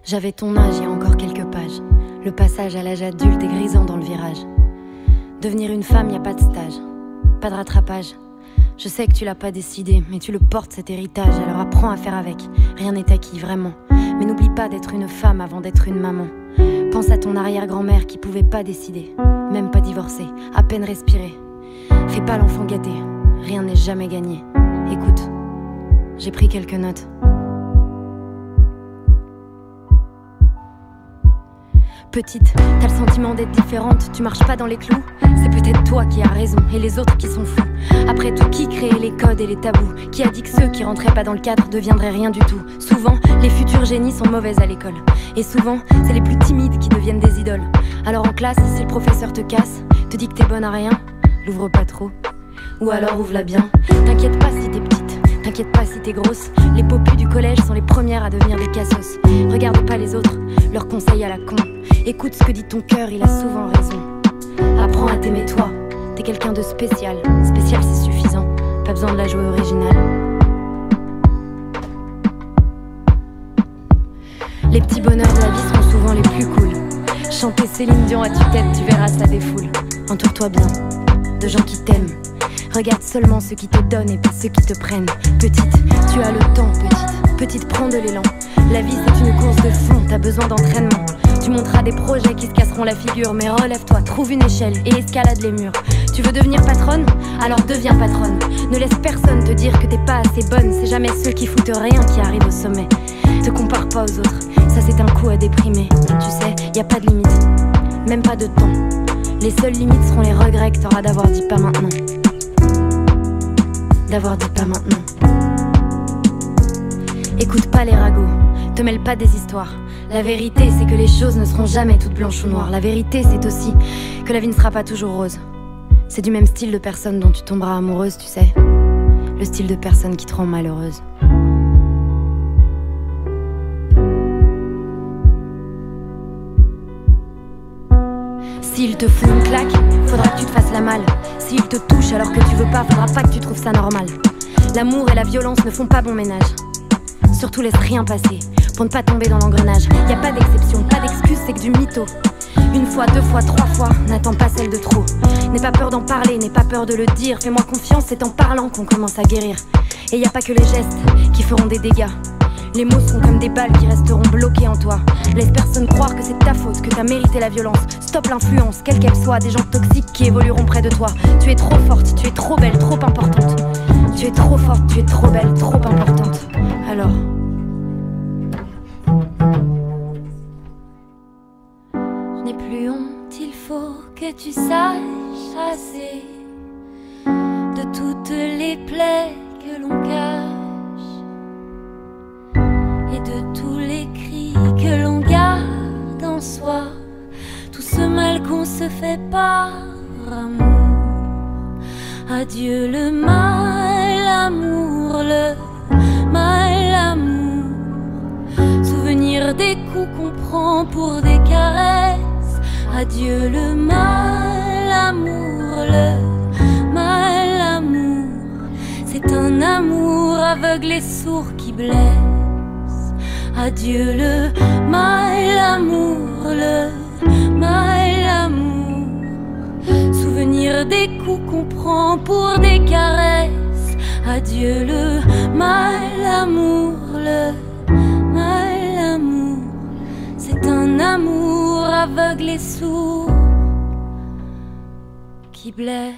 J'avais ton âge il y a encore quelques pages. Le passage à l'âge adulte est grisant dans le virage. Devenir une femme, y a pas de stage, pas de rattrapage. Je sais que tu l'as pas décidé, mais tu le portes cet héritage. Alors apprends à faire avec, rien n'est acquis vraiment. Mais n'oublie pas d'être une femme avant d'être une maman. Pense à ton arrière-grand-mère qui pouvait pas décider, même pas divorcer, à peine respirer. Fais pas l'enfant gâté, rien n'est jamais gagné. Écoute, j'ai pris quelques notes. Petite, t'as le sentiment d'être différente, tu marches pas dans les clous. C'est peut-être toi qui as raison et les autres qui sont fous. Après tout, qui créait les codes et les tabous? Qui a dit que ceux qui rentraient pas dans le cadre deviendraient rien du tout? Souvent, les futurs génies sont mauvaises à l'école. Et souvent, c'est les plus timides qui deviennent des idoles. Alors en classe, si le professeur te casse, te dit que t'es bonne à rien, l'ouvre pas trop, ou alors ouvre-la bien. T'inquiète pas si t'es petite, t'inquiète pas si t'es grosse. Les popus du collège sont les premières à devenir des cassos. Regarde pas les autres, leurs conseils à la con. Écoute ce que dit ton cœur, il a souvent raison. Apprends à t'aimer toi, t'es quelqu'un de spécial. Spécial c'est suffisant, pas besoin de la jouer originale. Les petits bonheurs de la vie seront souvent les plus cool. Chanter Céline Dion à tue-tête, tu verras ça défoule. Entoure-toi bien de gens qui t'aiment. Regarde seulement ceux qui te donnent et pas ceux qui te prennent. Petite, tu as le temps, petite. Petite, prends de l'élan. La vie c'est une course de fond, t'as besoin d'entraînement. Tu monteras des projets qui se casseront la figure. Mais relève-toi, trouve une échelle et escalade les murs. Tu veux devenir patronne? Alors deviens patronne. Ne laisse personne te dire que t'es pas assez bonne. C'est jamais ceux qui foutent rien qui arrivent au sommet. Te compare pas aux autres, ça c'est un coup à déprimer. Tu sais, y a pas de limite, même pas de temps. Les seules limites seront les regrets que t'auras d'avoir dit pas maintenant. D'avoir dit pas maintenant. Écoute pas les ragots, te mêle pas des histoires. La vérité c'est que les choses ne seront jamais toutes blanches ou noires. La vérité c'est aussi que la vie ne sera pas toujours rose. C'est du même style de personne dont tu tomberas amoureuse, tu sais. Le style de personne qui te rend malheureuse. S'il te fout une claque, faudra que tu te fasses la malle. S'il te touche alors que tu veux pas, faudra pas que tu trouves ça normal. L'amour et la violence ne font pas bon ménage. Surtout laisse rien passer pour ne pas tomber dans l'engrenage. Y a pas d'exception, pas d'excuse, c'est que du mytho. Une fois, deux fois, trois fois, n'attends pas celle de trop. N'aie pas peur d'en parler, n'aie pas peur de le dire. Fais-moi confiance, c'est en parlant qu'on commence à guérir. Et y a pas que les gestes qui feront des dégâts. Les mots seront comme des balles qui resteront bloquées en toi. Laisse personne croire que c'est ta faute, que t'as mérité la violence. Stop l'influence, quelle qu'elle soit, des gens toxiques qui évolueront près de toi. Tu es trop forte, tu es trop belle, trop importante. Tu es trop forte, tu es trop belle, trop importante. Alors... je n'ai plus honte, il faut que tu saches assez de toutes les plaies que l'on cache et de tous les cris que l'on garde en soi. Tout ce mal qu'on se fait par amour. Adieu le mal amour, le mal amour. Souvenir des coups qu'on prend pour des caresses. Adieu le mal amour, le mal amour. C'est un amour aveugle et sourd qui blesse. Adieu le mal amour, le mal amour. Souvenir des coups qu'on prend pour des caresses. Adieu le mal amour, le mal amour. C'est un amour aveugle et sourd qui blesse.